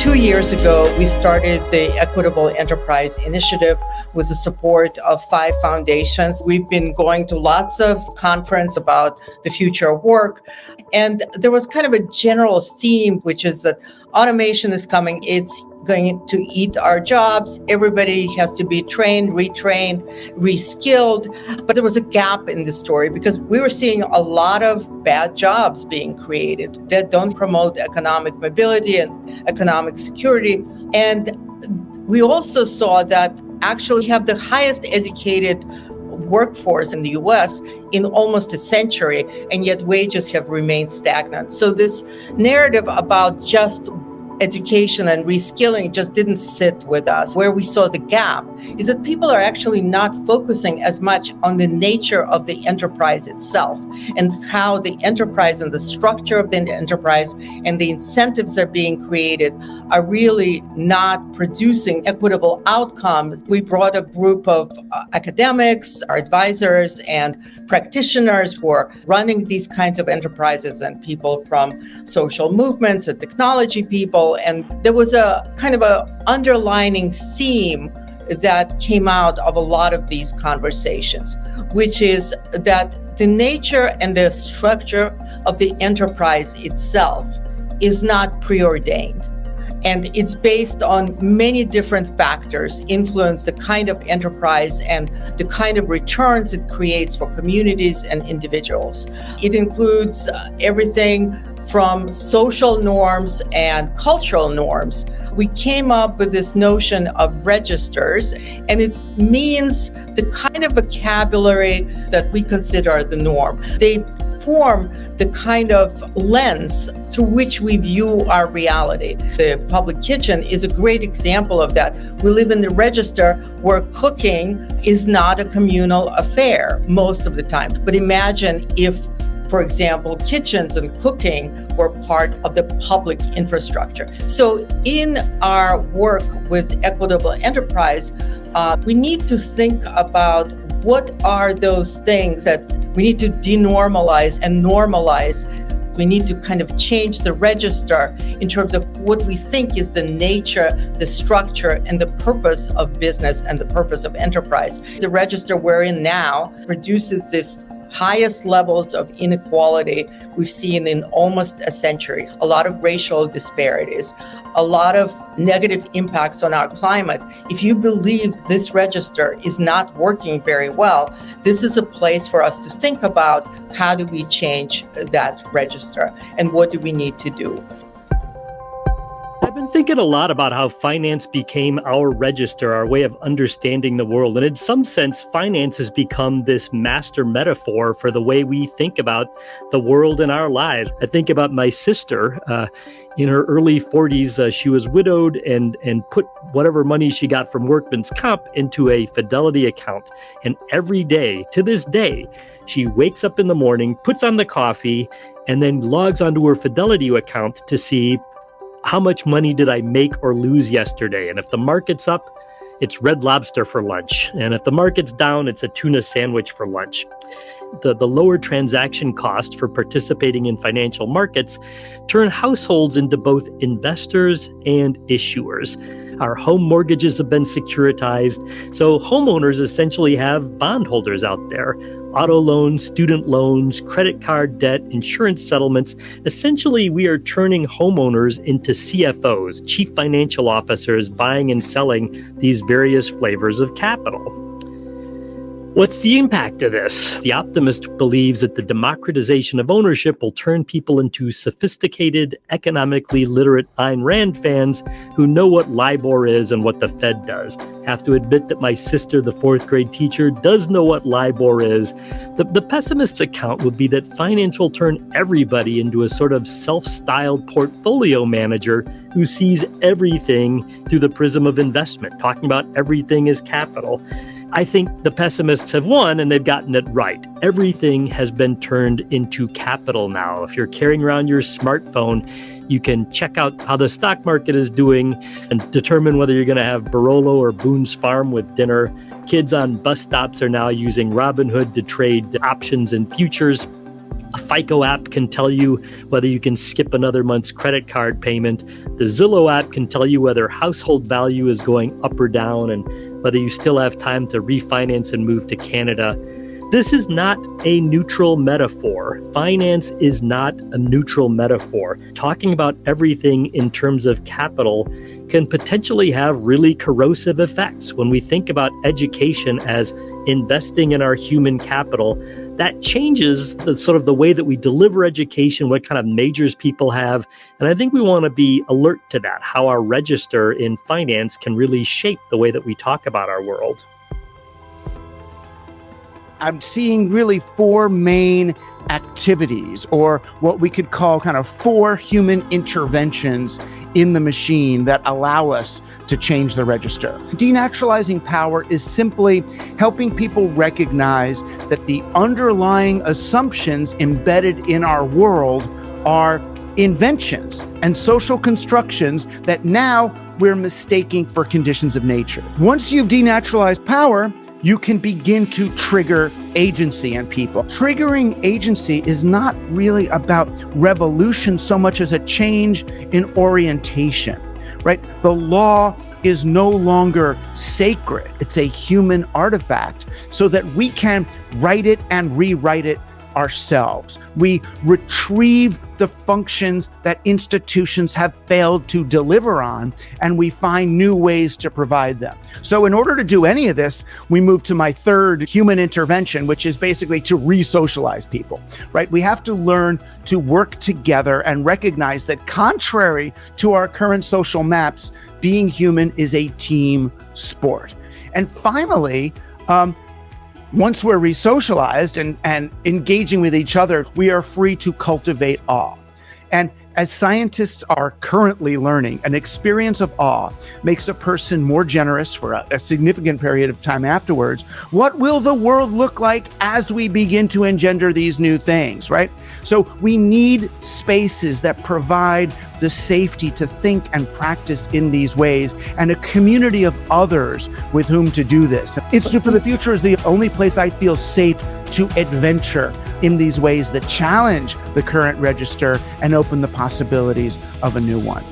2 years ago, we started the Equitable Enterprise Initiative with the support of 5 foundations. We've been going to lots of conferences about the future of work. And there was kind of a general theme, which is that automation is coming. It's going to eat our jobs. Everybody has to be trained, retrained, reskilled. But there was a gap in the story because we were seeing a lot of bad jobs being created that don't promote economic mobility and economic security. And we also saw that actually we have the highest educated workforce in the US in almost a century, and yet wages have remained stagnant. So this narrative about just education and reskilling just didn't sit with us. Where we saw the gap is that people are actually not focusing as much on the nature of the enterprise itself and how the enterprise and the structure of the enterprise and the incentives that are being created are really not producing equitable outcomes. We brought a group of academics, our advisors, and practitioners who are running these kinds of enterprises and people from social movements and technology people. And there was a kind of a underlining theme that came out of a lot of these conversations, which is that the nature and the structure of the enterprise itself is not preordained. And it's based on many different factors, influence the kind of enterprise and the kind of returns it creates for communities and individuals. It includes everything from social norms and cultural norms. We came up with this notion of registers, and it means the kind of vocabulary that we consider the norm. They form the kind of lens through which we view our reality. The public kitchen is a great example of that. We live in the register where cooking is not a communal affair most of the time. But imagine if, for example, kitchens and cooking were part of the public infrastructure. So in our work with Equitable Enterprise, we need to think about what are those things that we need to denormalize and normalize. We need to kind of change the register in terms of what we think is the nature, the structure, and the purpose of business and the purpose of enterprise. The register we're in now produces this highest levels of inequality we've seen in almost a century, a lot of racial disparities, a lot of negative impacts on our climate. If you believe this register is not working very well, this is a place for us to think about how do we change that register and what do we need to do. I've been thinking a lot about how finance became our register, our way of understanding the world. And in some sense, finance has become this master metaphor for the way we think about the world in our lives. I think about my sister. In her early 40s, she was widowed and put whatever money she got from workman's comp into a Fidelity account. And every day, to this day, she wakes up in the morning, puts on the coffee, and then logs onto her Fidelity account to see how much money did I make or lose yesterday? And if the market's up, it's Red Lobster for lunch. And if the market's down, it's a tuna sandwich for lunch. The lower transaction cost for participating in financial markets turn households into both investors and issuers. Our home mortgages have been securitized. So homeowners essentially have bondholders out there. Auto loans, student loans, credit card debt, insurance settlements. Essentially, we are turning homeowners into CFOs, chief financial officers, buying and selling these various flavors of capital. What's the impact of this? The optimist believes that the democratization of ownership will turn people into sophisticated, economically literate Ayn Rand fans who know what LIBOR is and what the Fed does. Have to admit that my sister, the 4th grade teacher, does know what LIBOR is. The pessimist's account would be that finance will turn everybody into a sort of self-styled portfolio manager who sees everything through the prism of investment, talking about everything as capital. I think the pessimists have won and they've gotten it right. Everything has been turned into capital now. If you're carrying around your smartphone, you can check out how the stock market is doing and determine whether you're going to have Barolo or Boone's Farm with dinner. Kids on bus stops are now using Robinhood to trade options and futures. A FICO app can tell you whether you can skip another month's credit card payment. The Zillow app can tell you whether household value is going up or down and whether you still have time to refinance and move to Canada. This is not a neutral metaphor. Finance is not a neutral metaphor. Talking about everything in terms of capital can potentially have really corrosive effects. When we think about education as investing in our human capital, that changes the way that we deliver education, what kind of majors people have. And I think we want to be alert to that, how our register in finance can really shape the way that we talk about our world. I'm seeing really four main activities, or what we could call kind of four human interventions in the machine that allow us to change the register. Denaturalizing power is simply helping people recognize that the underlying assumptions embedded in our world are inventions and social constructions that now we're mistaking for conditions of nature. Once you've denaturalized power, you can begin to trigger agency in people. Triggering agency is not really about revolution so much as a change in orientation, right? The law is no longer sacred. It's a human artifact so that we can write it and rewrite it ourselves. We retrieve the functions that institutions have failed to deliver on, and we find new ways to provide them. So in order to do any of this, we move to my third human intervention, which is basically to re-socialize people, right? We have to learn to work together and recognize that contrary to our current social maps, being human is a team sport. And finally, once we're re-socialized and engaging with each other, we are free to cultivate awe. And as scientists are currently learning, an experience of awe makes a person more generous for a significant period of time afterwards. What will the world look like as we begin to engender these new things, right? So we need spaces that provide the safety to think and practice in these ways, and a community of others with whom to do this. Institute for the Future is the only place I feel safe to adventure in these ways that challenge the current register and open the possibilities of a new one.